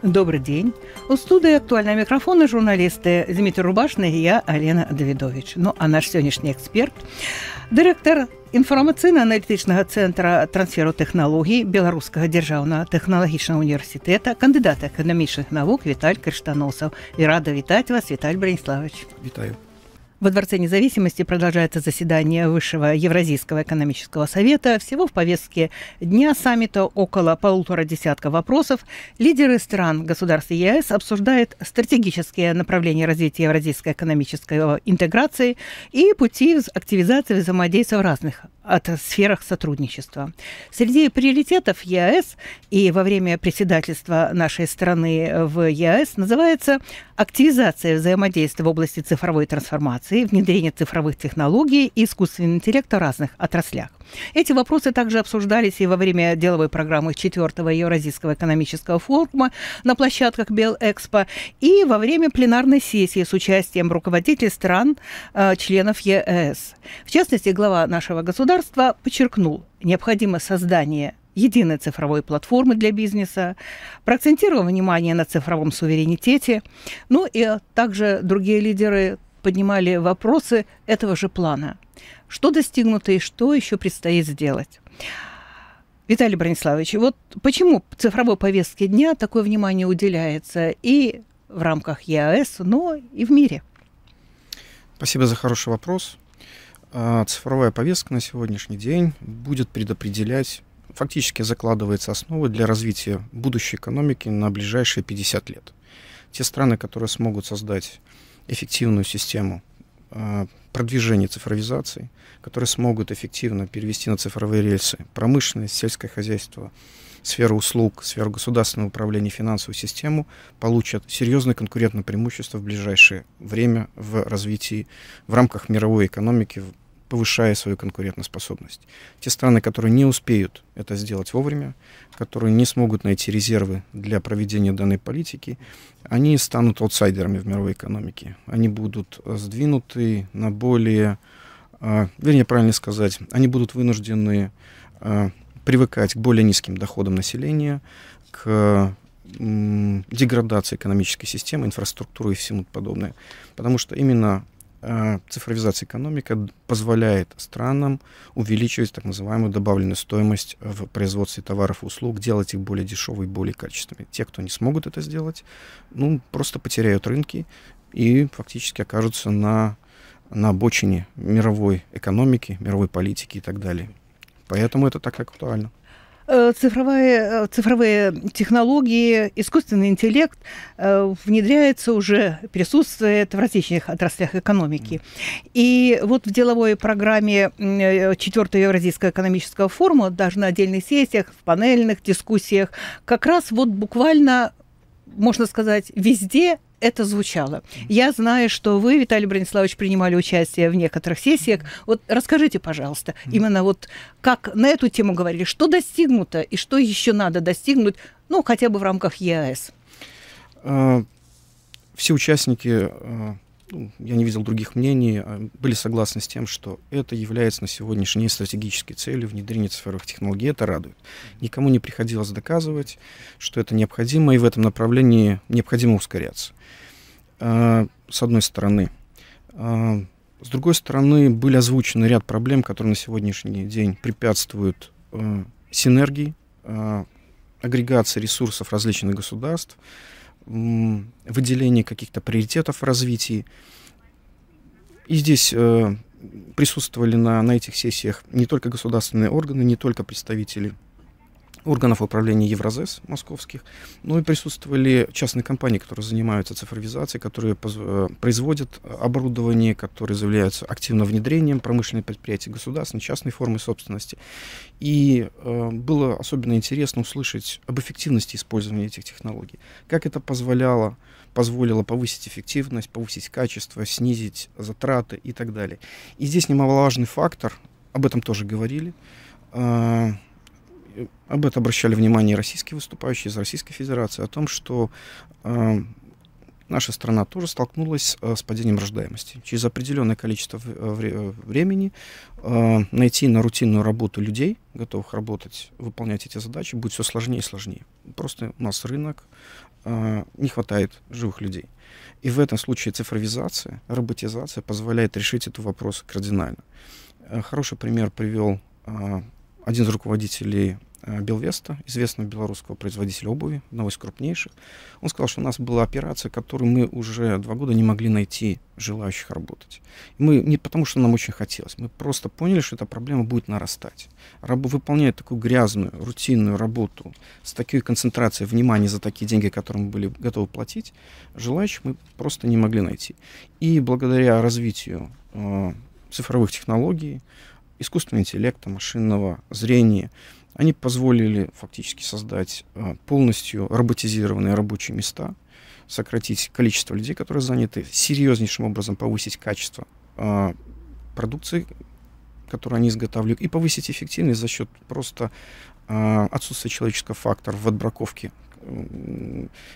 Добрый день. У студии «Актуальные микрофоны» журналисты Дмитрий Рубашный и я, Алена Давидович. Ну, а наш сегодняшний эксперт – директор інфармацыйна-аналітычнага цэнтра трансферу тэхналогій Беларускага дзяржаўнага тэхналагічнага універсітэта, кандыдат эканамічных навук Віталь Крыштаносаў. И рада витать вас, Виталий Брониславович. Витаю. Во Дворце независимости продолжается заседание Высшего Евразийского экономического совета. Всего в повестке дня саммита около 1,5 десятка вопросов. Лидеры стран государств ЕС обсуждают стратегические направления развития евразийской экономической интеграции и пути активизации взаимодействия в разных сферах сотрудничества. Среди приоритетов ЕАЭС и во время председательства нашей страны в ЕАЭС называется активизация взаимодействия в области цифровой трансформации, внедрение цифровых технологий и искусственного интеллекта в разных отраслях. Эти вопросы также обсуждались и во время деловой программы 4-го Евразийского экономического форума на площадках Белэкспо и во время пленарной сессии с участием руководителей стран, членов ЕС. В частности, глава нашего государства подчеркнул необходимость создания единой цифровой платформы для бизнеса, проакцентировал внимание на цифровом суверенитете, ну и также другие лидеры поднимали вопросы этого же плана. Что достигнуто и что еще предстоит сделать? Виталий Брониславович, вот почему цифровой повестке дня такое внимание уделяется и в рамках ЕАЭС, но и в мире? Спасибо за хороший вопрос. Цифровая повестка на сегодняшний день будет предопределять, фактически закладывается основы для развития будущей экономики на ближайшие 50 лет. Те страны, которые смогут создать эффективную систему продвижения цифровизации, которые смогут эффективно перевести на цифровые рельсы промышленность, сельское хозяйство, сферу услуг, сферу государственного управления, финансовую систему, получат серьезное конкурентное преимущество в ближайшее время в развитии в рамках мировой экономики, повышая свою конкурентоспособность. Те страны, которые не успеют это сделать вовремя, которые не смогут найти резервы для проведения данной политики, они станут аутсайдерами в мировой экономике. Они будут сдвинуты на более, вернее, правильно сказать, они будут вынуждены привыкать к более низким доходам населения, к деградации экономической системы, инфраструктуры и всему подобное. Потому что именно цифровизация экономики позволяет странам увеличивать так называемую добавленную стоимость в производстве товаров и услуг, делать их более дешевыми и более качественными. Те, кто не смогут это сделать, просто потеряют рынки и фактически окажутся на обочине мировой экономики, мировой политики и так далее. Поэтому это так актуально. Цифровые технологии, искусственный интеллект внедряется уже, присутствует в различных отраслях экономики. И вот в деловой программе 4-го Евразийского экономического форума, даже на отдельных сессиях, в панельных дискуссиях, как раз вот буквально, можно сказать, везде это звучало. Я знаю, что вы, Виталий Брониславович, принимали участие в некоторых сессиях. Вот расскажите, пожалуйста, именно вот как на эту тему говорили, что достигнуто и что еще надо достигнуть, хотя бы в рамках ЕАЭС. Все участники, я не видел других мнений, были согласны с тем, что это является на сегодняшний день стратегической целью внедрения цифровых технологий. Это радует. Никому не приходилось доказывать, что это необходимо, и в этом направлении необходимо ускоряться. С одной стороны. С другой стороны, были озвучены ряд проблем, которые на сегодняшний день препятствуют синергии, агрегации ресурсов различных государств, выделении каких-то приоритетов в развитии. И здесь присутствовали на этих сессиях не только государственные органы, не только представители органов управления Евразэс московских, но и присутствовали частные компании, которые занимаются цифровизацией, которые производят оборудование, которые заявляются активно внедрением промышленных предприятий, государственной, частной формы собственности. И было особенно интересно услышать об эффективности использования этих технологий. Как это позволило повысить эффективность, повысить качество, снизить затраты и так далее. И здесь немаловажный фактор, об этом тоже говорили, об этом обращали внимание российские выступающие из Российской Федерации, о том, что наша страна тоже столкнулась с падением рождаемости. Через определенное количество времени найти на рутинную работу людей, готовых работать, выполнять эти задачи, будет все сложнее и сложнее. Просто у нас рынок, не хватает живых людей. И в этом случае цифровизация, роботизация позволяет решить этот вопрос кардинально. Хороший пример привел один из руководителей Белвеста, известного белорусского производителя обуви, одного из крупнейших. Он сказал, что у нас была операция, которую мы уже 2 года не могли найти желающих работать. И мы не потому, что нам очень хотелось, мы просто поняли, что эта проблема будет нарастать. Выполняя такую грязную, рутинную работу с такой концентрацией внимания за такие деньги, которые мы были готовы платить, желающих мы просто не могли найти. И благодаря развитию цифровых технологий, искусственного интеллекта, машинного зрения, они позволили фактически создать полностью роботизированные рабочие места, сократить количество людей, которые заняты, серьезнейшим образом повысить качество продукции, которую они изготавливают, и повысить эффективность за счет просто отсутствия человеческого фактора в отбраковке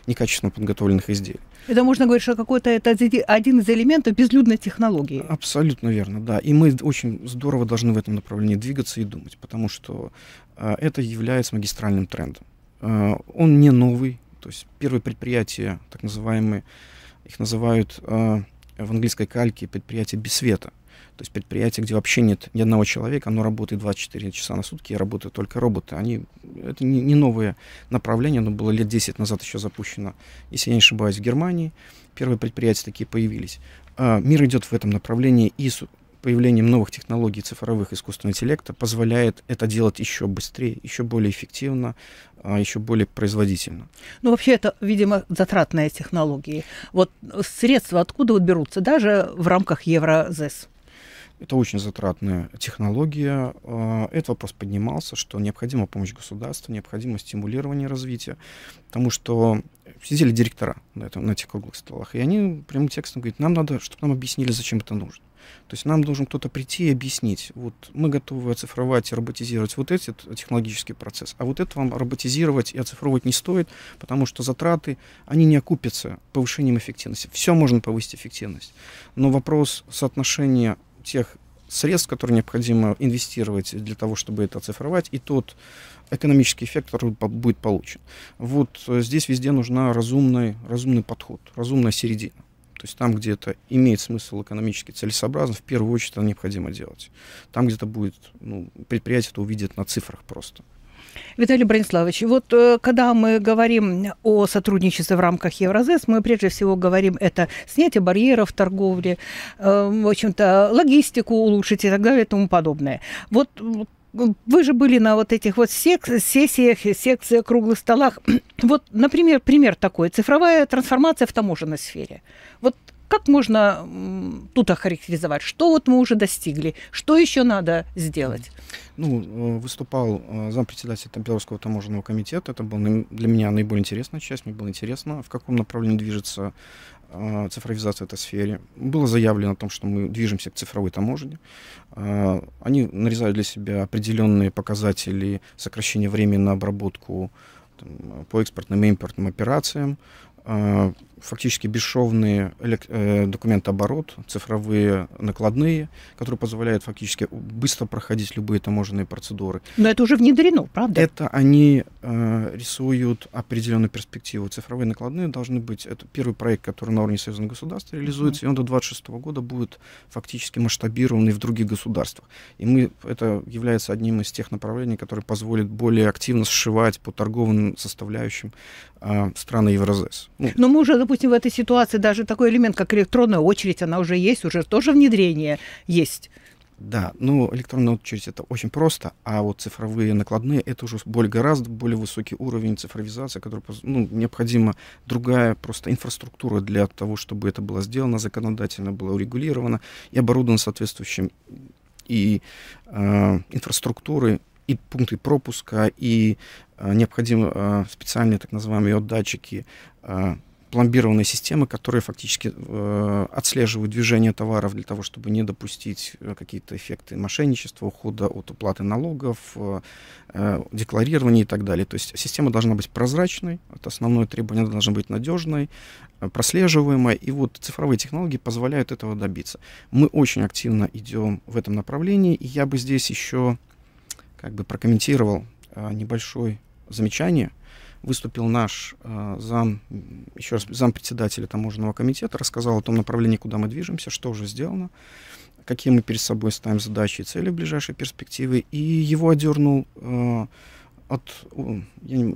некачественно подготовленных изделий. Это можно говорить, что какой-то это один из элементов безлюдной технологии. Абсолютно верно, да. И мы очень здорово должны в этом направлении двигаться и думать, потому что это является магистральным трендом. Он не новый, то есть первые предприятия, так называемые, их называют в английской кальке предприятия без света. То есть предприятие, где вообще нет ни одного человека, оно работает 24 часа на сутки, и работают только роботы. Это не новое направление, оно было лет 10 назад еще запущено, если я не ошибаюсь, в Германии. Первые предприятия такие появились. Мир идет в этом направлении, и с появлением новых технологий цифровых искусственного интеллекта позволяет это делать еще быстрее, еще более эффективно, еще более производительно. Ну, вообще, это, видимо, затратные технологии. Вот средства откуда вот берутся, даже в рамках Евразес? Это очень затратная технология. Этот вопрос поднимался, что необходима помощь государства, необходимо стимулирование развития, потому что сидели директора на этих круглых столах, и они прямым текстом говорят, нам надо, чтобы нам объяснили, зачем это нужно. То есть нам должен кто-то прийти и объяснить, вот мы готовы оцифровать и роботизировать вот этот технологический процесс, а вот это вам роботизировать и оцифровывать не стоит, потому что затраты, они не окупятся повышением эффективности. Все можно повысить эффективность, но вопрос соотношения тех средств, которые необходимо инвестировать для того, чтобы это оцифровать, и тот экономический эффект, который будет получен. Вот здесь везде нужна разумный подход, разумная середина. То есть там, где это имеет смысл экономически целесообразно, в первую очередь это необходимо делать. Там, где это будет, предприятие это увидит на цифрах просто. Виталий Брониславович, вот когда мы говорим о сотрудничестве в рамках Евразес, мы прежде всего говорим это снятие барьеров в торговле, в общем-то, логистику улучшить и так далее и тому подобное. Вот вы же были на вот этих вот секциях, круглых столах. Вот, например, пример такой. Цифровая трансформация в таможенной сфере. Вот как можно тут охарактеризовать? Что вот мы уже достигли? Что еще надо сделать? Выступал зампредседателя Белорусского таможенного комитета. Это была для меня наиболее интересная часть. Мне было интересно, в каком направлении движется цифровизация в этой сфере. Было заявлено о том, что мы движемся к цифровой таможне. Они нарезают для себя определенные показатели сокращения времени на обработку по экспортным и импортным операциям, фактически бесшовный документооборот, цифровые накладные, которые позволяют фактически быстро проходить любые таможенные процедуры. Но это уже внедрено, правда? Это они рисуют определенную перспективу. Цифровые накладные должны быть... Это первый проект, который на уровне союзных государств реализуется, и он до 2026 года будет фактически масштабированный в других государствах. И это является одним из тех направлений, которые позволят более активно сшивать по торговым составляющим страны Евразес. Но мы уже, допустим, в этой ситуации даже такой элемент, как электронная очередь, она уже есть, уже тоже внедрение есть. Да, электронная очередь это очень просто, а вот цифровые накладные это уже гораздо более высокий уровень цифровизации, который необходима другая просто инфраструктура для того, чтобы это было сделано законодательно, было урегулировано и оборудовано соответствующим и инфраструктурой, и пункты пропуска, и необходимы специальные так называемые датчики пломбированные системы, которые фактически отслеживают движение товаров для того, чтобы не допустить какие-то эффекты мошенничества, ухода от уплаты налогов, декларирования и так далее. То есть система должна быть прозрачной, это основное требование, она должна быть надежной, прослеживаемой, и вот цифровые технологии позволяют этого добиться. Мы очень активно идем в этом направлении, и я бы здесь еще как бы прокомментировал небольшое замечание. Выступил наш зампредседателя таможенного комитета, рассказал о том направлении, куда мы движемся, что уже сделано, какие мы перед собой ставим задачи и цели в ближайшей перспективе. И его одернул я не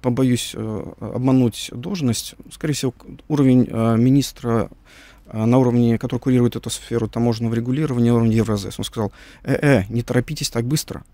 побоюсь обмануть должность, скорее всего, уровень министра на уровне, который курирует эту сферу таможенного регулирования, уровень Евразес. Он сказал: не торопитесь так быстро,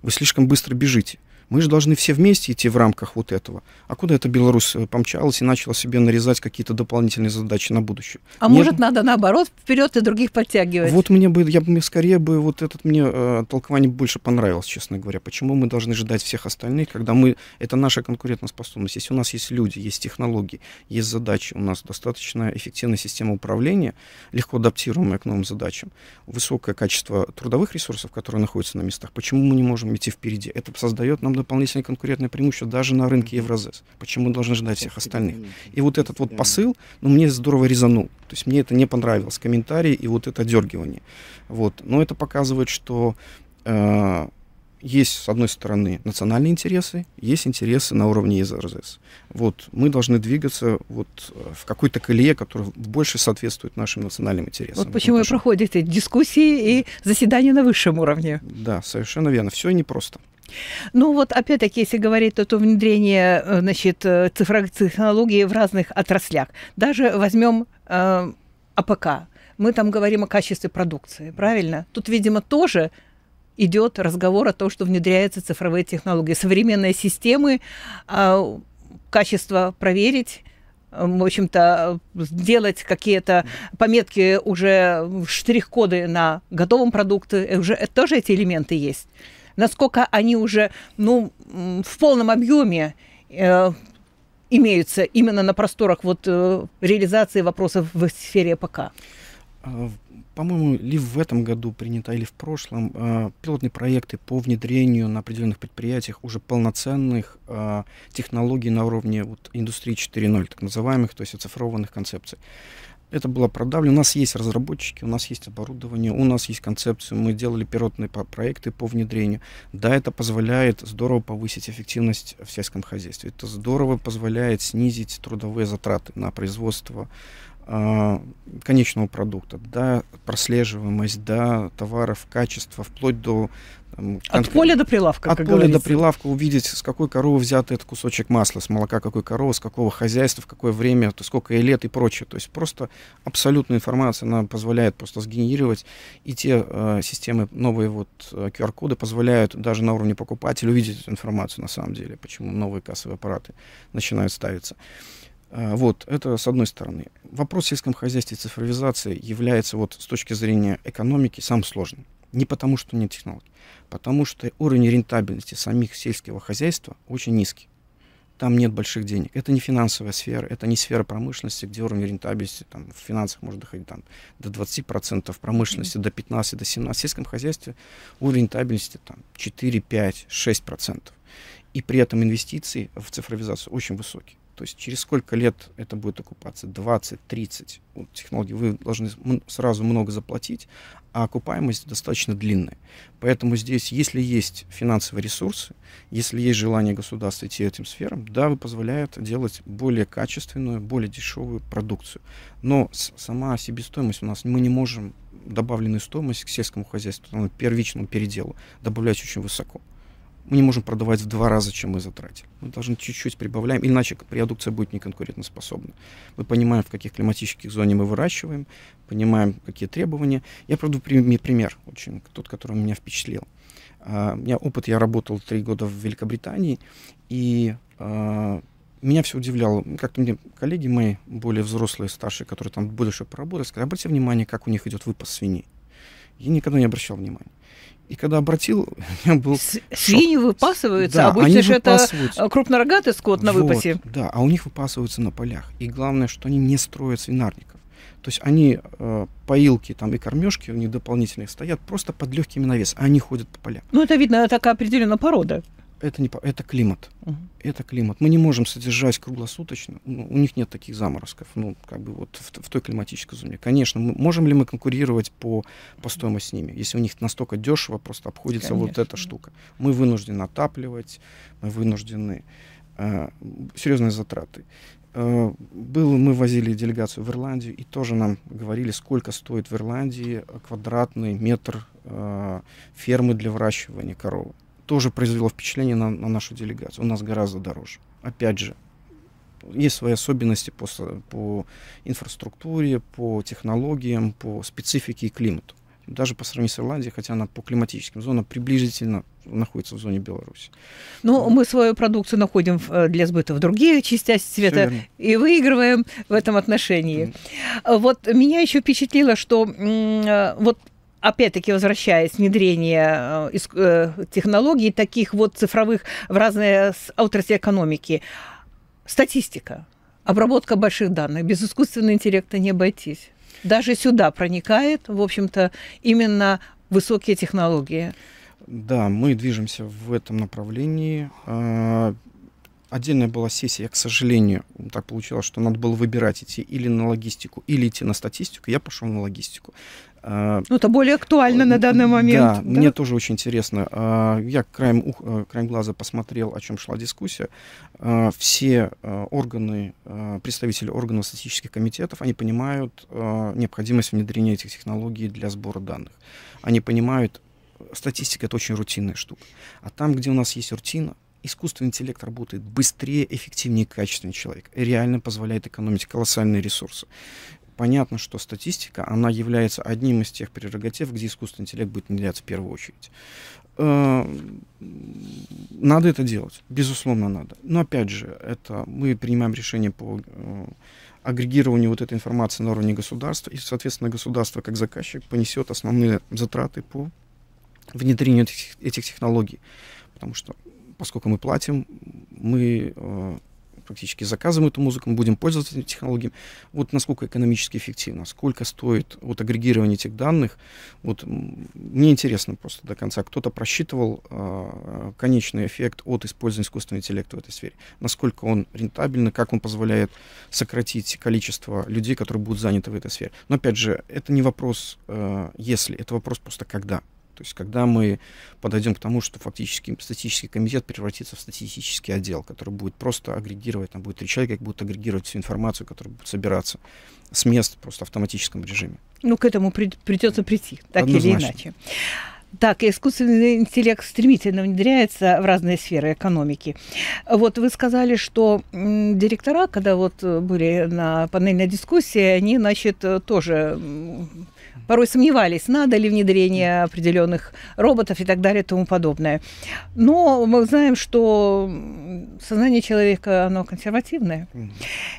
вы слишком быстро бежите. Мы же должны все вместе идти в рамках вот этого. А куда эта Беларусь помчалась и начала себе нарезать какие-то дополнительные задачи на будущее? А может, надо наоборот вперед и других подтягивать? Вот вот этот мне толкование больше понравилось, честно говоря. Почему мы должны ждать всех остальных, когда это наша конкурентоспособность. Если у нас есть люди, есть технологии, есть задачи, у нас достаточно эффективная система управления, легко адаптируемая к новым задачам, высокое качество трудовых ресурсов, которые находятся на местах, почему мы не можем идти впереди? Это создает нам дополнительное конкурентное преимущество даже на рынке Евразес. Почему мы должны ждать всех остальных? И вот этот вот посыл, мне здорово резанул. То есть мне это не понравилось, комментарии и вот это дергивание. Вот. Но это показывает, что есть, с одной стороны, национальные интересы, есть интересы на уровне Евразес. Вот. Мы должны двигаться в какой-то колее, которая больше соответствует нашим национальным интересам. Вот почему и проходят эти дискуссии и заседания на высшем уровне. Да, совершенно верно. Все непросто. Ну вот опять-таки, если говорить о внедрении, цифровых технологий в разных отраслях, даже возьмем АПК, мы там говорим о качестве продукции, правильно? Тут, видимо, тоже идет разговор о том, что внедряются цифровые технологии, современные системы, качество проверить, в общем-то, сделать какие-то пометки, уже штрих-коды на готовом продукте, уже тоже эти элементы есть. Насколько они уже в полном объеме имеются именно на просторах реализации вопросов в сфере АПК? По-моему, ли в этом году принято, или в прошлом, пилотные проекты по внедрению на определенных предприятиях уже полноценных технологий на уровне индустрии 4.0, так называемых, то есть оцифрованных концепций. Это было продавлено. У нас есть разработчики, у нас есть оборудование, у нас есть концепция. Мы делали пилотные проекты по внедрению. Да, это позволяет здорово повысить эффективность в сельском хозяйстве. Это здорово позволяет снизить трудовые затраты на производство конечного продукта, да, прослеживаемость, да, товаров, качество, вплоть до... От поля до прилавка, От поля до прилавка увидеть, с какой коровы взят этот кусочек масла, с молока какой коровы, с какого хозяйства, в какое время, то сколько ей лет и прочее. То есть просто абсолютная информация, она позволяет просто сгенерировать, и те системы, новые QR-коды позволяют даже на уровне покупателя увидеть эту информацию на самом деле, почему новые кассовые аппараты начинают ставиться. Это с одной стороны. Вопрос в сельском хозяйстве и цифровизации является с точки зрения экономики самым сложным. Не потому, что нет технологий, потому что уровень рентабельности самих сельского хозяйства очень низкий. Там нет больших денег. Это не финансовая сфера, это не сфера промышленности, где уровень рентабельности в финансах может доходить до 20%, в промышленности до 15%, до 17%. В сельском хозяйстве уровень рентабельности 4, 5, 6%. И при этом инвестиции в цифровизацию очень высокие. То есть через сколько лет это будет окупаться? 20, 30 технологий. Вы должны сразу много заплатить, а окупаемость достаточно длинная. Поэтому здесь, если есть финансовые ресурсы, если есть желание государства идти этим сферам, да, позволяет делать более качественную, более дешевую продукцию. Но сама себестоимость у нас, мы не можем добавленную стоимость к сельскому хозяйству, первичному переделу добавлять очень высоко. Мы не можем продавать в 2 раза, чем мы затратили. Мы должны чуть-чуть прибавляем, иначе продукция будет неконкурентоспособна. Мы понимаем, в каких климатических зонах мы выращиваем, понимаем, какие требования. Я приведу пример, тот, который меня впечатлил. У меня опыт, я работал 3 года в Великобритании, и меня все удивляло. Как-то мне коллеги мои, более взрослые, старшие, которые там больше поработали, сказали: обратите внимание, как у них идет выпас свиней. Я никогда не обращал внимания. И когда обратил, у меня был свиньи выпасываются, да, обычно же это крупнорогатый скот на выпасе. Вот, да, а у них выпасываются на полях. И главное, что они не строят свинарников. То есть они, поилки там, и кормежки у них дополнительные стоят просто под легкими навесом, а они ходят по полям. Ну, это видно, такая определенная порода. Это климат. Это климат. Мы не можем содержать круглосуточно. Ну, у них нет таких заморозков. Ну, как бы вот в той климатической зоне. Конечно, можем ли мы конкурировать по стоимости с ними, если у них настолько дешево просто обходится Конечно. Вот эта штука. Мы вынуждены отапливать, мы вынуждены серьезные затраты. Мы возили делегацию в Ирландию, и тоже нам говорили, сколько стоит в Ирландии квадратный метр фермы для выращивания коровы. Тоже произвело впечатление на нашу делегацию. У нас гораздо дороже. Опять же, есть свои особенности по инфраструктуре, по технологиям, по специфике и климату. Даже по сравнению с Ирландией, хотя она по климатическим зонам приблизительно находится в зоне Беларуси. Ну, мы свою продукцию находим для сбыта в другие части света и выигрываем в этом отношении. Вот меня еще впечатлило, что вот опять-таки, возвращаясь, внедрение технологий таких вот цифровых в разные отрасли экономики. Статистика, обработка больших данных. Без искусственного интеллекта не обойтись. Даже сюда проникает, в общем-то, именно высокие технологии. Да, мы движемся в этом направлении. Отдельная была сессия, к сожалению, так получилось, что надо было выбирать, идти или на логистику, или идти на статистику. Я пошел на логистику. Ну, это более актуально на данный момент. Да, мне тоже очень интересно. Я краем глаза посмотрел, о чем шла дискуссия. Все представители органов статистических комитетов, они понимают необходимость внедрения этих технологий для сбора данных. Они понимают, статистика — это очень рутинная штука. А там, где у нас есть рутина, искусственный интеллект работает быстрее, эффективнее, качественнее человека. И реально позволяет экономить колоссальные ресурсы. Понятно, что статистика, она является одним из тех прерогатив, где искусственный интеллект будет внедряться в первую очередь. Надо это делать, безусловно, надо. Но опять же, мы принимаем решение по агрегированию вот этой информации на уровне государства, и, соответственно, государство как заказчик понесет основные затраты по внедрению этих технологий. Потому что, поскольку мы платим, мы практически заказываем эту музыку, мы будем пользоваться этими технологиями. Вот насколько экономически эффективно, сколько стоит вот агрегирование этих данных. Вот мне интересно просто до конца. Кто-то просчитывал конечный эффект от использования искусственного интеллекта в этой сфере. Насколько он рентабельный, как он позволяет сократить количество людей, которые будут заняты в этой сфере. Но опять же, это не вопрос «если», это вопрос просто «когда». То есть, когда мы подойдем к тому, что фактически статистический комитет превратится в статистический отдел, который будет просто агрегировать, там будет 3 человека, будут агрегировать всю информацию, которая будет собираться с мест просто в автоматическом режиме. Ну, к этому придется прийти, так Однозначно. Или иначе. Так, искусственный интеллект стремительно внедряется в разные сферы экономики. Вот вы сказали, что директора, когда вот были на панельной дискуссии, они, значит, тоже порой сомневались, надо ли внедрение определенных роботов и так далее и тому подобное. Но мы знаем, что сознание человека, оно консервативное.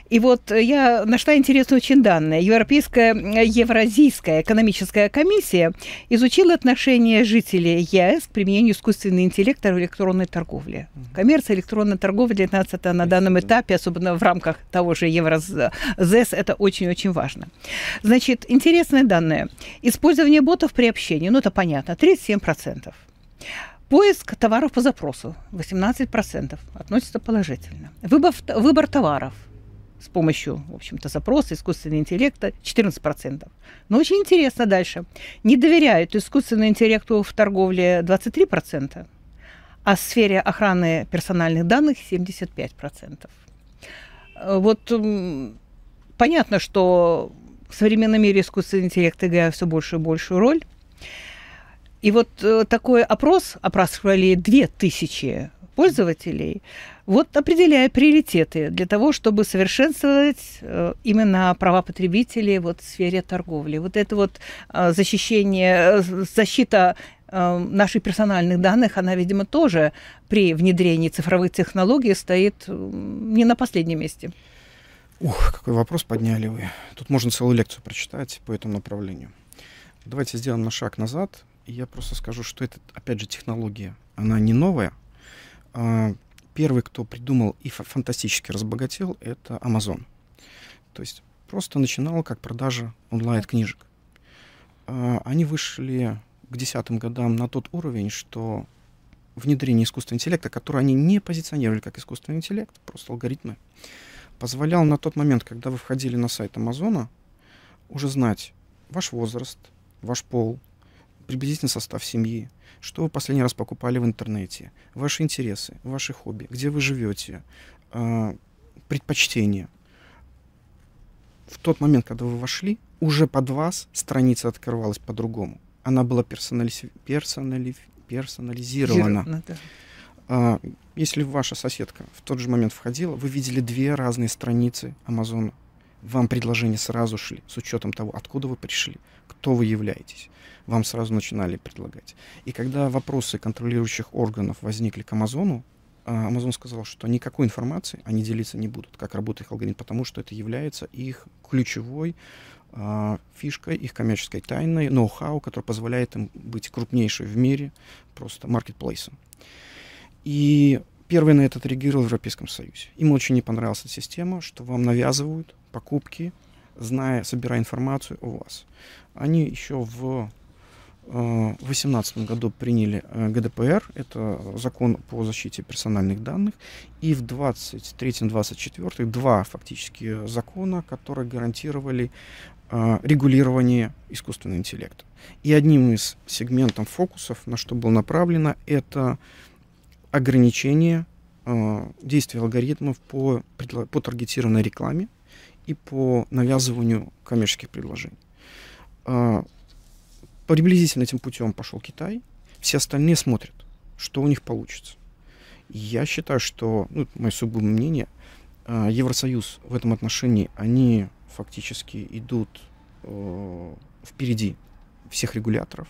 И вот я нашла интересные очень данные. Евразийская экономическая комиссия изучила отношение жителей ЕС к применению искусственного интеллекта в электронной торговле. Коммерция, электронная торговля, это на данном этапе, особенно в рамках того же Евразес, это очень-очень важно. Значит, интересные данные. Использование ботов при общении, ну это понятно, 37%. Поиск товаров по запросу, 18%, относится положительно. Выбор товаров с помощью, в общем-то, запроса, искусственного интеллекта, 14%. Но очень интересно дальше. Не доверяют искусственному интеллекту в торговле 23%, а в сфере охраны персональных данных 75%. Вот понятно, что в современном мире искусственный интеллект играет все большую и большую роль. И вот такой опрос, опрашивали 2000 пользователей, вот определяет приоритеты для того, чтобы совершенствовать именно права потребителей вот в сфере торговли. Вот это вот защита наших персональных данных, она, видимо, тоже при внедрении цифровых технологий стоит не на последнем месте. Ух, какой вопрос подняли вы. Тут можно целую лекцию прочитать по этому направлению. Давайте сделаем на шаг назад Я просто скажу, что это, опять же, технология. Она не новая. Первый, кто придумал и фантастически разбогател, это Amazon. То есть просто начинал как продажа онлайн-книжек. Они вышли к 10-м годам на тот уровень, что внедрение искусственного интеллекта, который они не позиционировали как искусственный интеллект, просто алгоритмы, позволял на тот момент, когда вы входили на сайт Амазона, уже знать ваш возраст, ваш пол, приблизительный состав семьи, что вы последний раз покупали в интернете, ваши интересы, ваши хобби, где вы живете, предпочтения. В тот момент, когда вы вошли, уже под вас страница открывалась по-другому. Она была персонализирована. Если ваша соседка в тот же момент входила, вы видели 2 разные страницы Амазона. Вам предложения сразу шли, с учетом того, откуда вы пришли, кто вы являетесь. Вам сразу начинали предлагать. И когда вопросы контролирующих органов возникли к Амазону, Amazon сказал, что никакой информации они делиться не будут, как работает их алгоритм, потому что это является их ключевой фишкой, их коммерческой тайной, ноу-хау, который позволяет им быть крупнейшей в мире просто маркетплейсом. И первый на это отреагировал в Европейском Союзе. Им очень не понравилась эта система, что вам навязывают покупки, собирая информацию о вас. Они еще в 2018 году приняли ГДПР, это закон по защите персональных данных, и в 2023-2024 2 фактически закона, которые гарантировали регулирование искусственного интеллекта. И одним из сегментов фокусов, на что было направлено, это ограничение действия алгоритмов по таргетированной рекламе и по навязыванию коммерческих предложений. Приблизительно этим путем пошел Китай. Все остальные смотрят, что у них получится. Я считаю, что, мое сугубое мнение, Евросоюз в этом отношении, они фактически идут впереди всех регуляторов.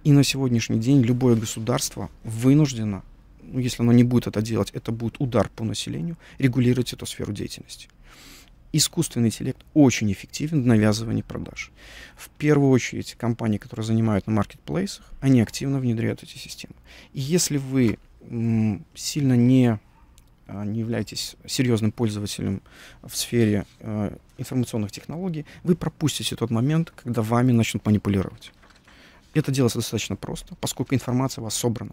И на сегодняшний день любое государство вынуждено, если оно не будет это делать, это будет удар по населению, регулировать эту сферу деятельности. Искусственный интеллект очень эффективен в навязывании продаж. В первую очередь компании, которые занимают на маркетплейсах, они активно внедряют эти системы. И если вы сильно не являетесь серьезным пользователем в сфере информационных технологий, вы пропустите тот момент, когда вами начнут манипулировать. Это делается достаточно просто, поскольку информация у вас собрана.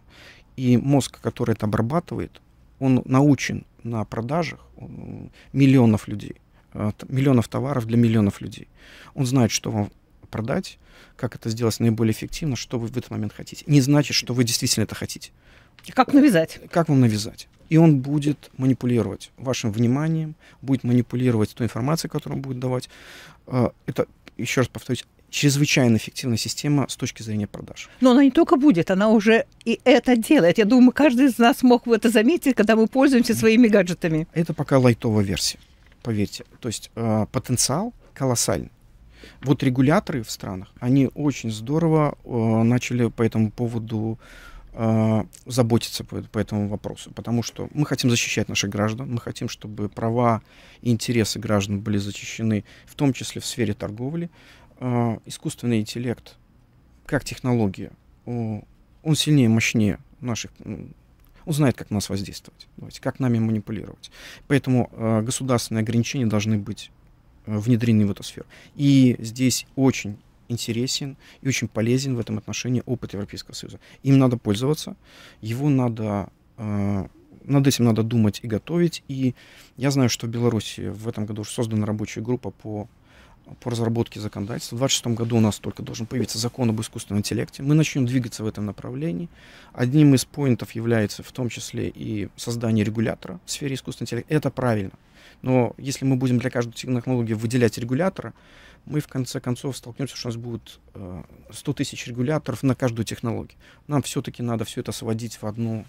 И мозг, который это обрабатывает, он научен на продажах миллионов людей, миллионов товаров для миллионов людей. Он знает, что вам продать, как это сделать наиболее эффективно, что вы в этот момент хотите. Не значит, что вы действительно это хотите. Как навязать? Как вам навязать? И он будет манипулировать вашим вниманием, будет манипулировать той информацией, которую он будет давать. Это, еще раз повторюсь, чрезвычайно эффективная система с точки зрения продаж. Но она не только будет, она уже и это делает. Я думаю, каждый из нас мог бы это заметить, когда мы пользуемся своими гаджетами. Это пока лайтовая версия, поверьте. То есть потенциал колоссальный. Вот регуляторы в странах, они очень здорово начали по этому поводу заботиться по этому вопросу, потому что мы хотим защищать наших граждан, мы хотим, чтобы права и интересы граждан были защищены, в том числе в сфере торговли. Искусственный интеллект, как технология, он сильнее, мощнее наших, он знает, как на нас воздействовать, как нами манипулировать. Поэтому государственные ограничения должны быть внедрены в эту сферу. И здесь очень интересен и очень полезен в этом отношении опыт Европейского Союза. Им надо пользоваться, его надо, над этим надо думать и готовить. И я знаю, что в Беларуси в этом году уже создана рабочая группа по разработке законодательства. В 2026 году у нас только должен появиться закон об искусственном интеллекте. Мы начнем двигаться в этом направлении. Одним из поинтов является в том числе и создание регулятора в сфере искусственного интеллекта. Это правильно. Но если мы будем для каждой технологии выделять регулятора, мы в конце концов столкнемся, что у нас будет 100 тысяч регуляторов на каждую технологию. Нам все-таки надо все это сводить в одну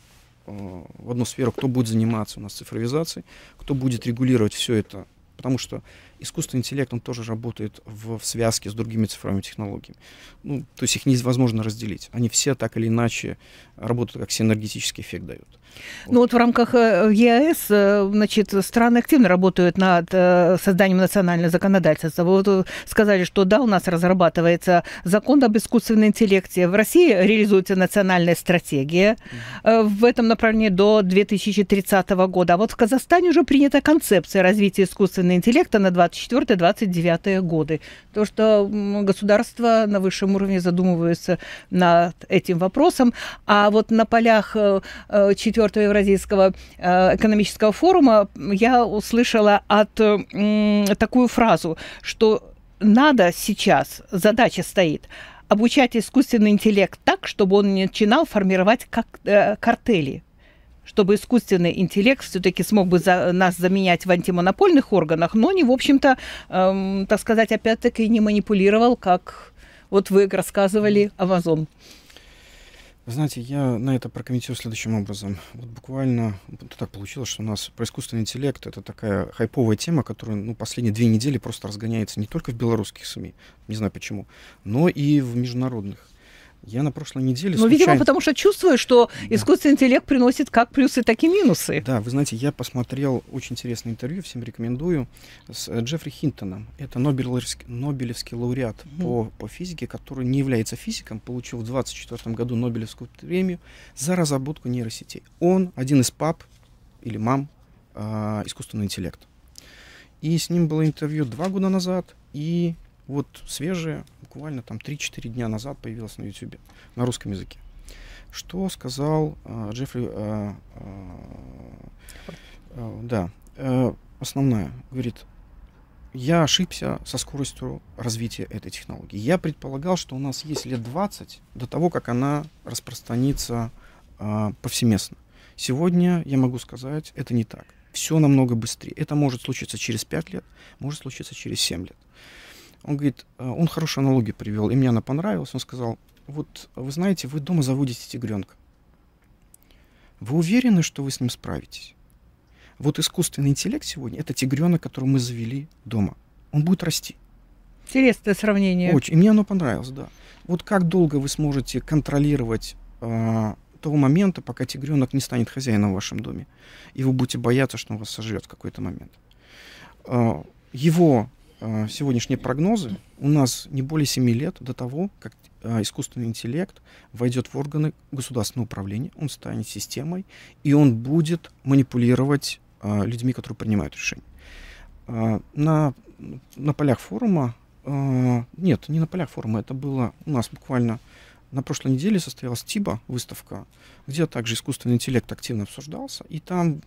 сферу, кто будет заниматься у нас цифровизацией, кто будет регулировать все это потому что искусственный интеллект, он тоже работает в связке с другими цифровыми технологиями. Ну, то есть их невозможно разделить. Они все так или иначе работают, как синергетический эффект дают. Ну вот в рамках ЕАЭС, значит, страны активно работают над созданием национального законодательства. Вы вот сказали, что да, у нас разрабатывается закон об искусственном интеллекте. В России реализуется национальная стратегия в этом направлении до 2030 года. А вот в Казахстане уже принята концепция развития искусственного интеллекта на 24-29 годы. То, что государства на высшем уровне задумываются над этим вопросом. А вот на полях 4-го Евразийского экономического форума я услышала такую фразу, что надо сейчас, задача стоит, обучать искусственный интеллект так, чтобы он не начинал формировать картели, чтобы искусственный интеллект все-таки смог бы нас заменять в антимонопольных органах, но не, в общем-то, так сказать, опять-таки не манипулировал, как вот вы рассказывали, Amazon. Вы знаете, я на это прокомментирую следующим образом. Вот буквально так получилось, что у нас про искусственный интеллект это такая хайповая тема, которая последние 2 недели просто разгоняется не только в белорусских СМИ, не знаю почему, но и в международных. Я на прошлой неделе случайно... видимо, потому что чувствую, что искусственный интеллект приносит как плюсы, так и минусы. Да, вы знаете, я посмотрел очень интересное интервью, всем рекомендую, с Джеффри Хинтоном. Это Нобелевский лауреат по физике, который не является физиком, получил в 1924 году Нобелевскую премию за разработку нейросетей. Он один из пап или мам искусственного интеллекта. И с ним было интервью 2 года назад, и вот свежее, буквально там 3-4 дня назад появилось на YouTube, на русском языке. Что сказал Джеффри... основная. Говорит, я ошибся со скоростью развития этой технологии. Я предполагал, что у нас есть лет 20 до того, как она распространится повсеместно. Сегодня я могу сказать, это не так. Все намного быстрее. Это может случиться через 5 лет, может случиться через 7 лет. Он говорит, он хорошую аналогию привел, и мне она понравилась. Он сказал, вот вы знаете, вы дома заводите тигренка. Вы уверены, что вы с ним справитесь? Вот искусственный интеллект сегодня — это тигренок, который мы завели дома. Он будет расти. Интересное сравнение. Очень. И мне оно понравилось, да. Вот как долго вы сможете контролировать того момента, пока тигренок не станет хозяином в вашем доме, и вы будете бояться, что он вас сожрет в какой-то момент. Его сегодняшние прогнозы, у нас не более 7 лет до того, как искусственный интеллект войдет в органы государственного управления, он станет системой, и он будет манипулировать людьми, которые принимают решения. На полях форума, нет, не на полях форума, это было у нас буквально на прошлой неделе состоялась ТИБА выставка, где также искусственный интеллект активно обсуждался, и там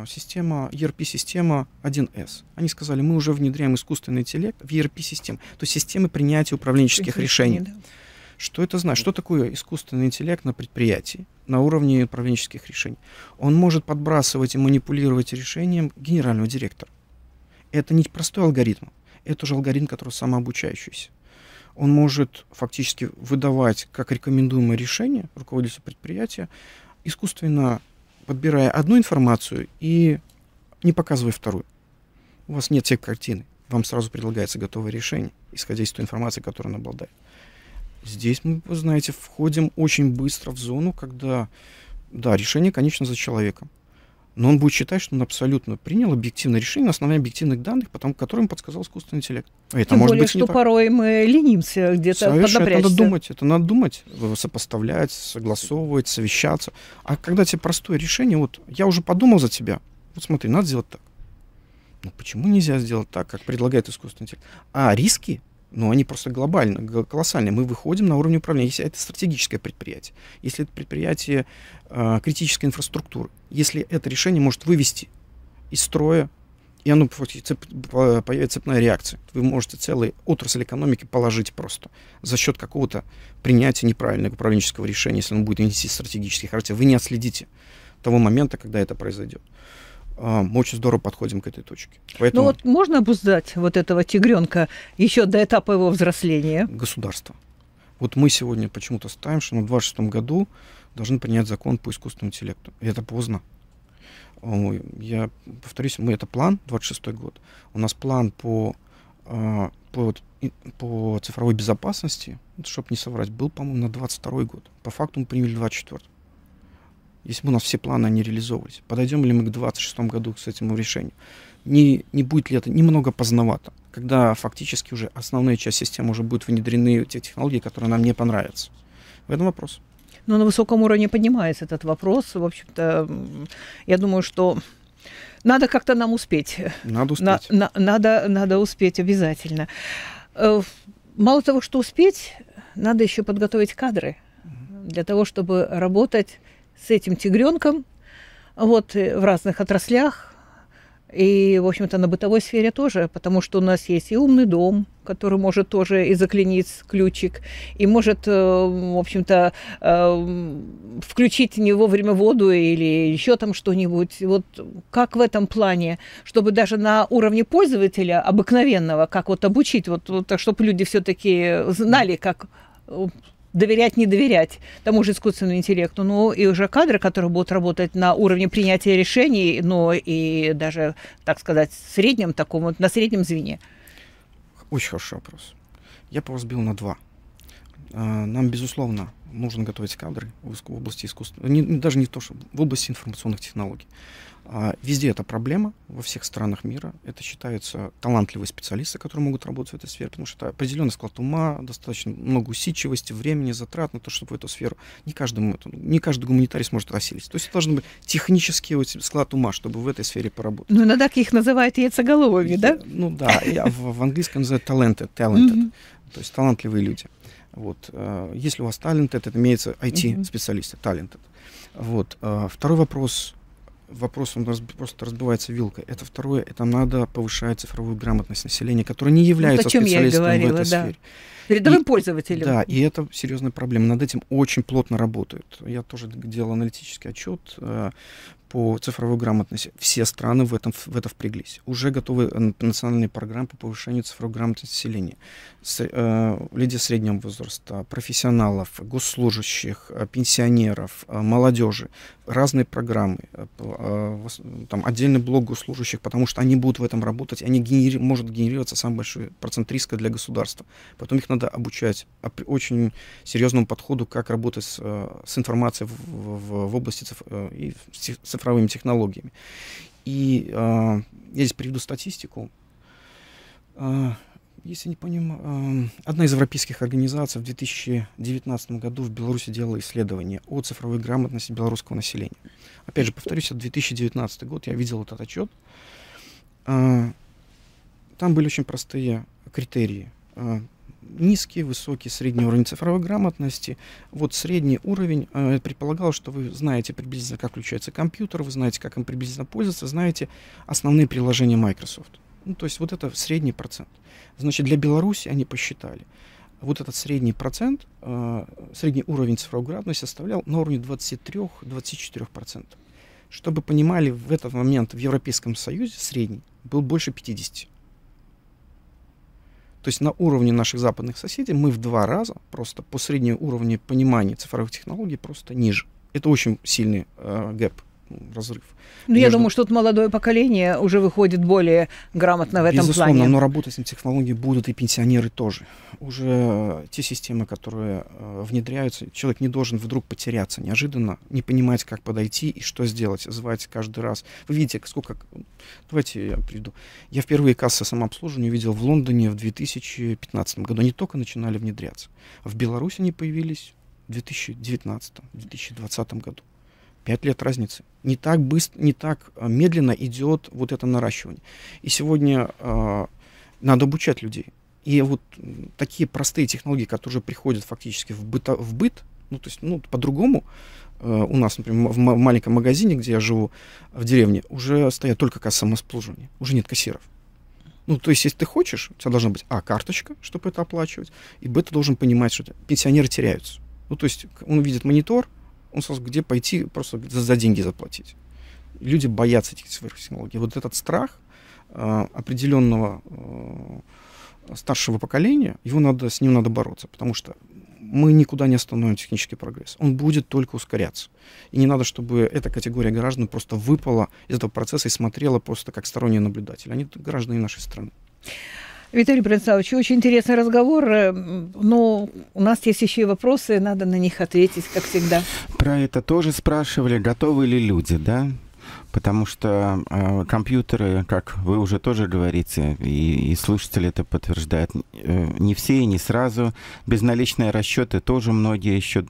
система, ERP-система 1С. Они сказали, мы уже внедряем искусственный интеллект в ERP-систему, то есть системы принятия управленческих решений. Да. Что это значит? Что такое искусственный интеллект на предприятии, на уровне управленческих решений? Он может подбрасывать и манипулировать решением генерального директора. Это не простой алгоритм, это уже алгоритм, который самообучающийся. Он может фактически выдавать как рекомендуемое решение руководителю предприятия, искусственно подбирая одну информацию и не показывая вторую. У вас нет всей картины. Вам сразу предлагается готовое решение, исходя из той информации, которой он обладает. Здесь мы, вы знаете, входим очень быстро в зону, когда, да, решение, конечно, за человеком. Но он будет считать, что он абсолютно принял объективное решение на основании объективных данных, которым подсказал искусственный интеллект. Это тем может более, быть что порой мы ленимся где-то поднапрячься. Это надо думать, сопоставлять, согласовывать, совещаться. А когда тебе простое решение, вот я уже подумал за тебя, вот смотри, надо сделать так. Ну почему нельзя сделать так, как предлагает искусственный интеллект? А риски? Ну, они просто глобально, колоссальные. Мы выходим на уровень управления. Если это стратегическое предприятие, если это предприятие критической инфраструктуры, если это решение может вывести из строя, и оно появится цепная реакция, вы можете целую отрасль экономики положить просто за счет какого-то принятия неправильного управленческого решения, если оно будет нести стратегический характер. Вы не отследите того момента, когда это произойдет. Мы очень здорово подходим к этой точке. Поэтому... Ну вот можно обуздать вот этого тигренка еще до этапа его взросления? Государство. Вот мы сегодня почему-то ставим, что на 26 году должны принять закон по искусственному интеллекту. И это поздно. Я повторюсь, это план, 26-й год. У нас план по цифровой безопасности, чтобы не соврать, был, по-моему, на 22-й год. По факту мы приняли 24-й. Если бы у нас все планы не реализовывались, подойдем ли мы к 26-му году с этим решением? Не будет ли это немного поздновато, когда фактически уже основная часть системы уже будет внедрены те технологии, которые нам не понравятся? В этом вопрос. Но на высоком уровне поднимается этот вопрос. В общем-то, я думаю, что надо как-то нам успеть. Надо успеть. Надо успеть обязательно. Мало того, что успеть, надо еще подготовить кадры для того, чтобы работать с этим тигренком в разных отраслях. И, в общем-то, на бытовой сфере тоже, потому что у нас есть и умный дом, который может тоже и заклинить ключик, и может, в общем-то, включить не вовремя воду или еще там что-нибудь. Вот как в этом плане, чтобы даже на уровне пользователя обыкновенного, как обучить, чтобы люди все-таки знали, как доверять, не доверять тому же искусственному интеллекту, но и уже кадры, которые будут работать на уровне принятия решений, но и даже, так сказать, на среднем звене. Очень хороший вопрос. Я бы разбил на два. Нам, безусловно, нужно готовить кадры в области искусства, даже не то, что в области информационных технологий. Везде это проблема, во всех странах мира. Это считаются талантливые специалисты, которые могут работать в этой сфере, потому что это определенный склад ума, достаточно много усидчивости, времени, затрат на то, чтобы в эту сферу. Не каждый гуманитарий сможет осилить. То есть это должен быть технический склад ума, чтобы в этой сфере поработать. Ну, иногда их называют яйцеголовыми, да? Ну да, в английском называют talented, то есть талантливые люди. Если у вас talented, это имеется IT-специалисты, talented. Второй вопрос, он просто разбивается вилкой. Это второе, это надо повышать цифровую грамотность населения, которое не является специалистом в этой сфере. Передовым пользователям. Да, и это серьезная проблема. Над этим очень плотно работают. Я тоже делал аналитический отчет по цифровой грамотности. Все страны в это впряглись. Уже готовы национальные программы по повышению цифровой грамотности населения. Людей среднего возраста, профессионалов, госслужащих, пенсионеров, молодежи. Разные программы. Там отдельный блок госслужащих, потому что они будут в этом работать, может генерироваться самый большой процент риска для государства. Потом их надо обучать очень серьезному подходу, как работать с информацией в области цифровыми технологиями. И я здесь приведу статистику. Если не понимаю, одна из европейских организаций в 2019 году в Беларуси делала исследование о цифровой грамотности белорусского населения. Опять же, повторюсь, это 2019 год, я видел этот отчет. Там были очень простые критерии. Низкий, высокий, средний уровень цифровой грамотности. Средний уровень предполагал, что вы знаете приблизительно, как включается компьютер, вы знаете, как им приблизительно пользоваться, знаете основные приложения Microsoft. То есть это средний процент. Значит, для Беларуси они посчитали. Этот средний процент, средний уровень цифровой грамотности составлял на уровне 23-24%. Чтобы понимали, в этот момент в Европейском Союзе средний был больше 50%. То есть на уровне наших западных соседей мы в 2 раза просто по среднему уровню понимания цифровых технологий просто ниже. Это очень сильный гэп, разрыв. Я думаю, что молодое поколение уже выходит более грамотно в этом безусловно, плане. Но работать с этими технологиями будут и пенсионеры тоже. Уже те системы, которые внедряются, человек не должен вдруг потеряться неожиданно, не понимать, как подойти и что сделать, звать каждый раз. Вы видите, сколько... Давайте я приведу. Я впервые кассы самообслуживания видел в Лондоне в 2015 году. Они только начинали внедряться. В Беларуси они появились в 2019-2020 году. 5 лет разницы. Не так быстро, не так медленно идет это наращивание. И сегодня надо обучать людей. И такие простые технологии, которые уже приходят фактически в быт, по-другому, у нас, например, в маленьком магазине, где я живу, в деревне, уже стоят только кассы самообслуживания, уже нет кассиров. То есть, если ты хочешь, у тебя должна быть карточка, чтобы это оплачивать, и ты должен понимать, что пенсионеры теряются. То есть, он видит монитор, он сразу где пойти просто за деньги заплатить. Люди боятся этих цифровых технологий. Этот страх определенного старшего поколения, с ним надо бороться, потому что мы никуда не остановим технический прогресс. Он будет только ускоряться. И не надо, чтобы эта категория граждан просто выпала из этого процесса и смотрела просто как сторонний наблюдатель. Они граждане нашей страны. Виталий Брониславович, очень интересный разговор, но у нас есть еще и вопросы, надо на них ответить, как всегда. Про это тоже спрашивали, готовы ли люди, да? Потому что компьютеры, как вы уже тоже говорите, и слушатели это подтверждают, не все и не сразу. Безналичные расчеты тоже многие еще,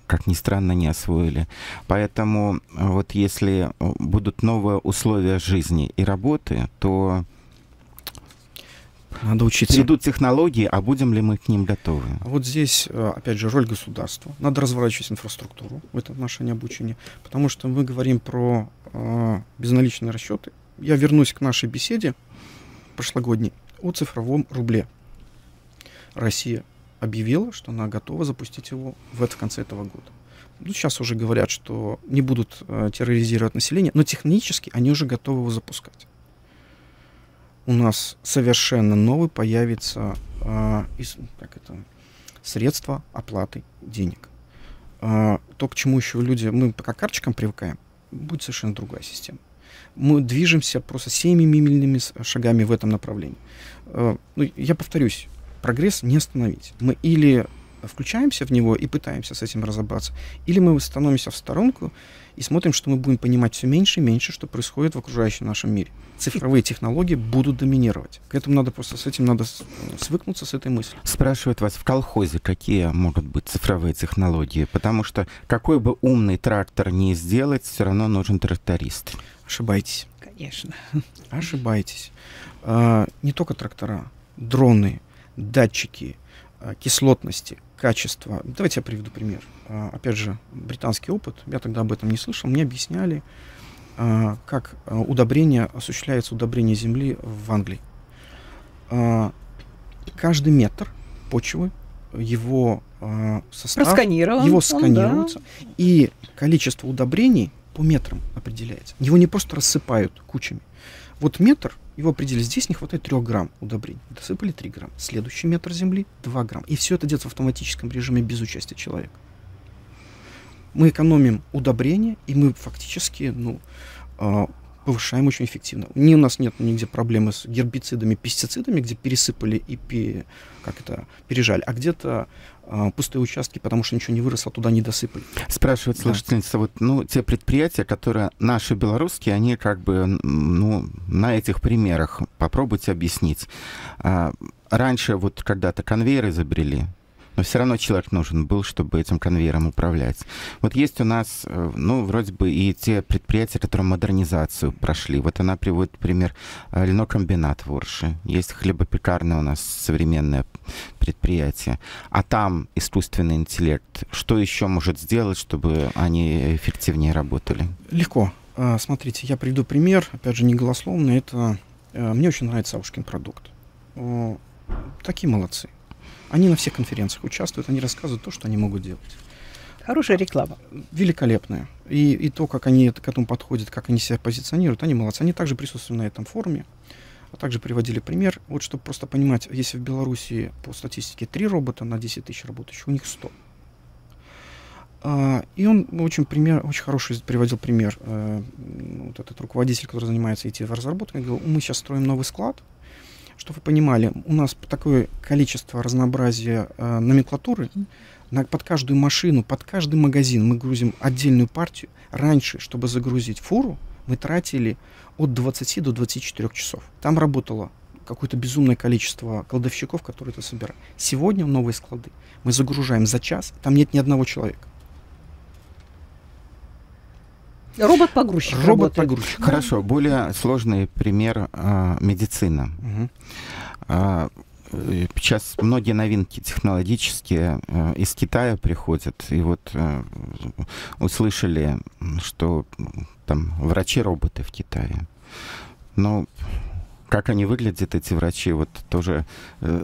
как ни странно, не освоили. Поэтому вот если будут новые условия жизни и работы, то надо учиться. Придут технологии, а будем ли мы к ним готовы? Вот здесь, опять же, роль государства. Надо разворачивать инфраструктуру в этом отношении обучения, потому что мы говорим про безналичные расчеты. Я вернусь к нашей беседе прошлогодней о цифровом рубле. Россия объявила, что она готова запустить его в конце этого года. Ну, сейчас уже говорят, что не будут терроризировать население, но технически они уже готовы его запускать. У нас совершенно новый появится средства оплаты денег. То, к чему еще люди, мы пока к карточкам привыкаем, будет совершенно другая система. Мы движемся просто семимильными шагами в этом направлении. Я повторюсь, прогресс не остановить. Мы или включаемся в него и пытаемся с этим разобраться, или мы становимся в сторонку и смотрим, что мы будем понимать все меньше и меньше, что происходит в окружающем нашем мире. Цифровые технологии будут доминировать. К этому надо просто свыкнуться с этой мыслью. Спрашивают вас в колхозе, какие могут быть цифровые технологии, потому что какой бы умный трактор ни сделать, все равно нужен тракторист. Ошибаетесь. Конечно. Ошибаетесь. Не только трактора, дроны, датчики, кислотности, качества. Давайте я приведу пример. Опять же, британский опыт. Я тогда об этом не слышал. Мне объясняли, как осуществляется удобрение земли в Англии. Каждый метр почвы, его состав, его сканируется, и количество удобрений по метрам определяется. Его не просто рассыпают кучами. Вот метр, его определили, здесь не хватает 3 грамм удобрений. Досыпали 3 грамма. Следующий метр земли 2 грамма. И все это делается в автоматическом режиме без участия человека. Мы экономим удобрения, и мы фактически повышаем очень эффективно. У нас нет нигде проблемы с гербицидами, пестицидами, где пересыпали и пережали, а где-то пустые участки, потому что ничего не выросло, туда не досыпали. Спрашивает слушательница, те предприятия, которые наши белорусские, они на этих примерах попробуйте объяснить. Раньше когда-то конвейер изобрели, но все равно человек нужен был, чтобы этим конвейером управлять. Вот есть у нас, вроде бы и те предприятия, которые модернизацию прошли. Вот она приводит пример льнокомбинат в Орше. Есть хлебопекарное у нас современное предприятие. А там искусственный интеллект. Что еще может сделать, чтобы они эффективнее работали? Легко. Смотрите, я приведу пример, опять же, не голословно. Это мне очень нравится Савушкин продукт. Такие молодцы. Они на всех конференциях участвуют, они рассказывают то, что они могут делать. Хорошая реклама. Великолепная. И то, как они к этому подходят, как они себя позиционируют, они молодцы. Они также присутствовали на этом форуме, а также приводили пример. Вот чтобы просто понимать, если в Беларуси по статистике 3 робота на 10 тысяч работающих, у них 100. И он очень хороший приводил пример. Вот этот руководитель, который занимается IT-разработкой, говорил, мы сейчас строим новый склад. Чтобы вы понимали, у нас такое количество разнообразия номенклатуры. Под каждую машину, под каждый магазин мы грузим отдельную партию. Раньше, чтобы загрузить фуру, мы тратили от 20 до 24 часов. Там работало какое-то безумное количество кладовщиков, которые это собирают. Сегодня в новые склады мы загружаем за час, там нет ни одного человека. Робот-погрузчик. Робот-погрузчик. Хорошо, более сложный пример медицина. Сейчас многие новинки технологические из Китая приходят. И услышали, что там врачи-роботы в Китае. Но как они выглядят, эти врачи, тоже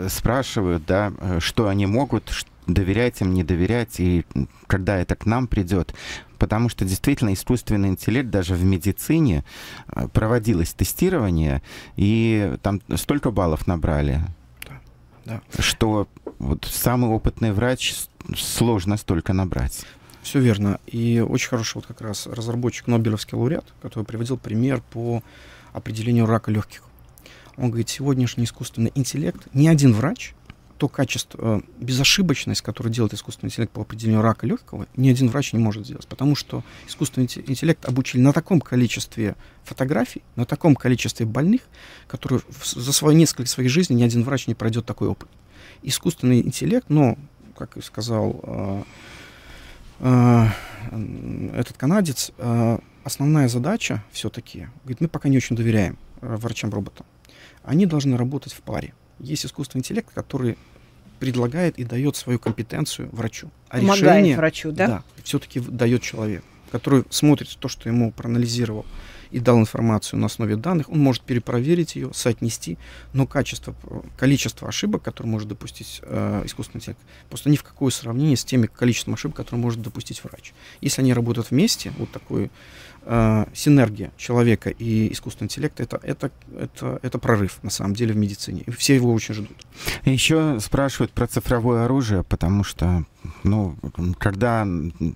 спрашивают, что они могут, доверять им, не доверять, и когда это к нам придет. Потому что действительно искусственный интеллект даже в медицине проводилось тестирование, и там столько баллов набрали, что самый опытный врач сложно столько набрать. Все верно. И очень хороший вот как раз разработчик, Нобелевский лауреат, который приводил пример по определению рака легких. Он говорит, сегодняшний искусственный интеллект, ни один врач, то качество, безошибочность, которую делает искусственный интеллект по определению рака легкого, ни один врач не может сделать. Потому что искусственный интеллект обучили на таком количестве фотографий, на таком количестве больных, которые за несколько своих жизней ни один врач не пройдет такой опыт. Искусственный интеллект, но, как и сказал этот канадец, основная задача все-таки, говорит, мы пока не очень доверяем врачам-роботам. Они должны работать в паре. Есть искусственный интеллект, который предлагает и дает свою компетенцию врачу. А помогает решение, врачу, да? Да, все-таки дает человек, который смотрит то, что ему проанализировал и дал информацию на основе данных, он может перепроверить ее, соотнести, но количество ошибок, которые может допустить искусственный интеллект, просто ни в какое сравнение с теми количеством ошибок, которые может допустить врач. Если они работают вместе, вот такой синергия человека и искусственного интеллекта, это прорыв, на самом деле, в медицине. И все его очень ждут. Еще спрашивают про цифровое оружие, потому что, когда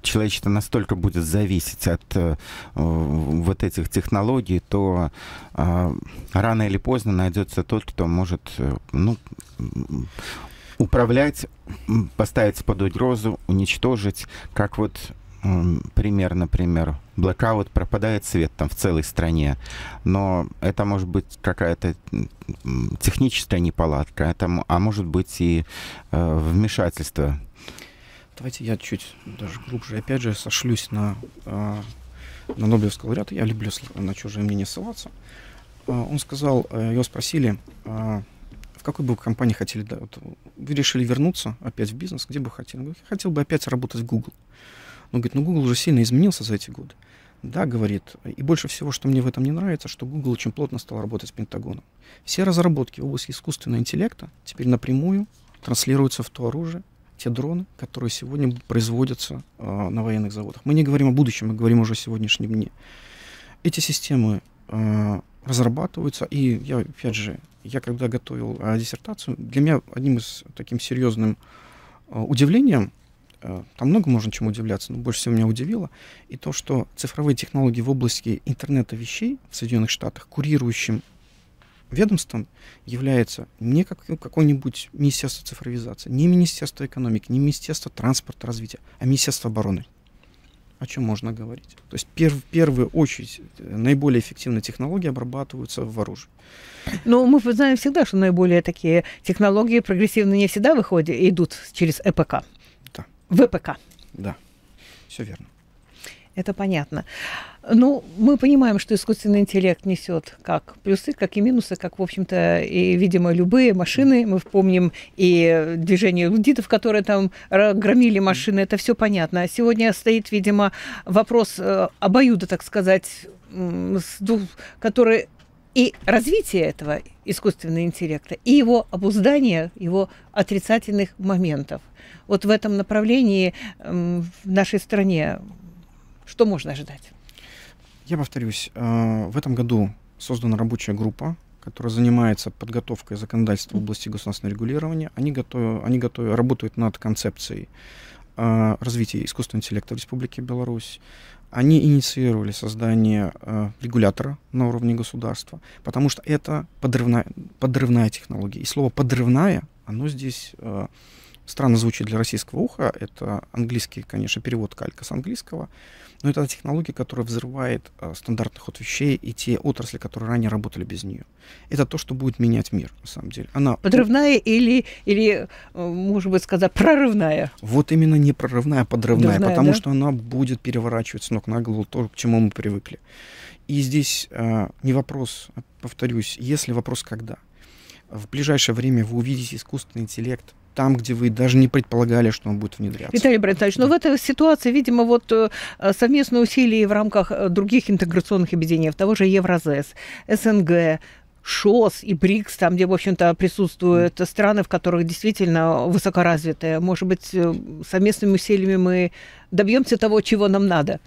человечество настолько будет зависеть от вот этих технологий, то рано или поздно найдется тот, кто может, управлять, поставить под угрозу, уничтожить, как вот пример, например, блэкаут, пропадает свет там в целой стране, но это может быть какая-то техническая неполадка, а может быть и вмешательство. Давайте я чуть даже глубже, опять же, сошлюсь на Нобелевского лауреата. Я люблю на чужое мнение ссылаться. Он сказал, его спросили, в какой бы вы компании хотели, да, вот вы решили вернуться опять в бизнес, где бы хотели? Он говорит, я хотел бы опять работать в Google. Он говорит, Google уже сильно изменился за эти годы. Да, говорит, и больше всего, что мне в этом не нравится, что Google очень плотно стал работать с Пентагоном. Все разработки в области искусственного интеллекта теперь напрямую транслируются в то оружие, те дроны, которые сегодня производятся на военных заводах. Мы не говорим о будущем, мы говорим уже о сегодняшнем дне. Эти системы разрабатываются, и я, опять же, когда готовил диссертацию, для меня одним из таким серьезным удивлением, там много можно чему удивляться, но больше всего меня удивило и то, что цифровые технологии в области интернета вещей в Соединенных Штатах курирующим ведомством является не какое-нибудь Министерство цифровизации, не Министерство экономики, не Министерство транспорта, развития, а Министерство обороны. О чем можно говорить? То есть в первую очередь наиболее эффективные технологии обрабатываются в оружии. Но мы знаем всегда, что наиболее такие технологии прогрессивные не всегда идут через ЭПК. Да. ВПК. Да, все верно. Это понятно. Ну, мы понимаем, что искусственный интеллект несет как плюсы, как и минусы, как, в общем-то, и, видимо, любые машины. Мы помним и движение лудитов, которые там громили машины. Это все понятно. Сегодня стоит, видимо, вопрос обоюда, так сказать, который и развитие этого искусственного интеллекта, и его обуздание, его отрицательных моментов. Вот в этом направлении в нашей стране что можно ожидать? Я повторюсь, в этом году создана рабочая группа, которая занимается подготовкой законодательства в области государственного регулирования. Они работают над концепцией развития искусственного интеллекта в Республике Беларусь. Они инициировали создание регулятора на уровне государства, потому что это подрывная технология. И слово «подрывная», оно здесь странно звучит для российского уха. Это английский, конечно, перевод калька с английского. Но это технология, которая взрывает стандартный ход вещей и те отрасли, которые ранее работали без нее. Это то, что будет менять мир, на самом деле. Она подрывная или, может быть, сказать, прорывная? Вот именно не прорывная, а подрывная, потому да? что она будет переворачивать с ног на голову то, к чему мы привыкли. И здесь не вопрос, повторюсь, если вопрос когда. В ближайшее время вы увидите искусственный интеллект там, где вы даже не предполагали, что он будет внедряться. Виталий Борисович, но в этой ситуации, видимо, вот совместные усилия в рамках других интеграционных объединений, того же Евразес, СНГ, ШОС и БРИКС, там, где, в общем-то, присутствуют страны, в которых действительно высокоразвитые. Может быть, совместными усилиями мы добьемся того, чего нам надо?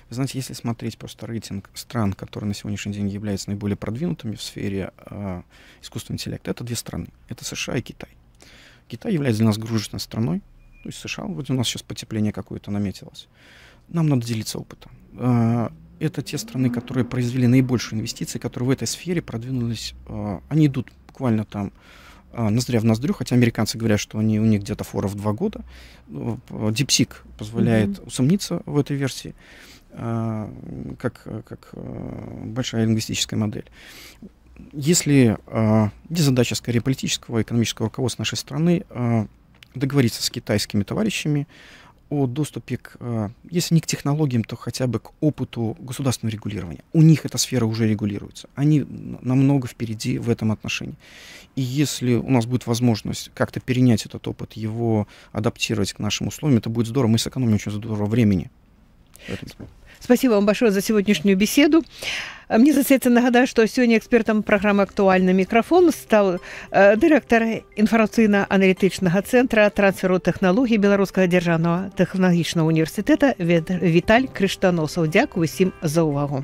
Вы знаете, если смотреть просто рейтинг стран, которые на сегодняшний день являются наиболее продвинутыми в сфере искусственного интеллекта, это две страны. Это США и Китай. Китай является для нас дружественной страной, то есть США, вот у нас сейчас потепление какое-то наметилось, нам надо делиться опытом. Это те страны, которые произвели наибольшие инвестиции, которые в этой сфере продвинулись, они идут буквально там ноздря в ноздрю, хотя американцы говорят, что у них где-то фора в 2 года. DeepSeek позволяет усомниться в этой версии, как большая лингвистическая модель. Если здесь задача скорее политического и экономического руководства нашей страны договориться с китайскими товарищами о доступе если не к технологиям, то хотя бы к опыту государственного регулирования. У них эта сфера уже регулируется. Они намного впереди в этом отношении. И если у нас будет возможность как-то перенять этот опыт, его адаптировать к нашим условиям, это будет здорово. Мы сэкономим очень здорово времени. Спасибо вам большое за сегодняшнюю беседу. Мне застаецца нагадаць, што сёння экспертам праграмы «Актуальны мікрафон» стаў дырэктар інфармацыйна-аналітычнага цэнтра трансферу тэхналогій Беларускага дзяржаўнага тэхналагічнага універсітэта Віталь Крыштаносаў. Дзякуй усім за ўвагу.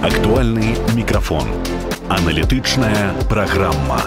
«Актуальны мікрафон» – аналітычная праграма.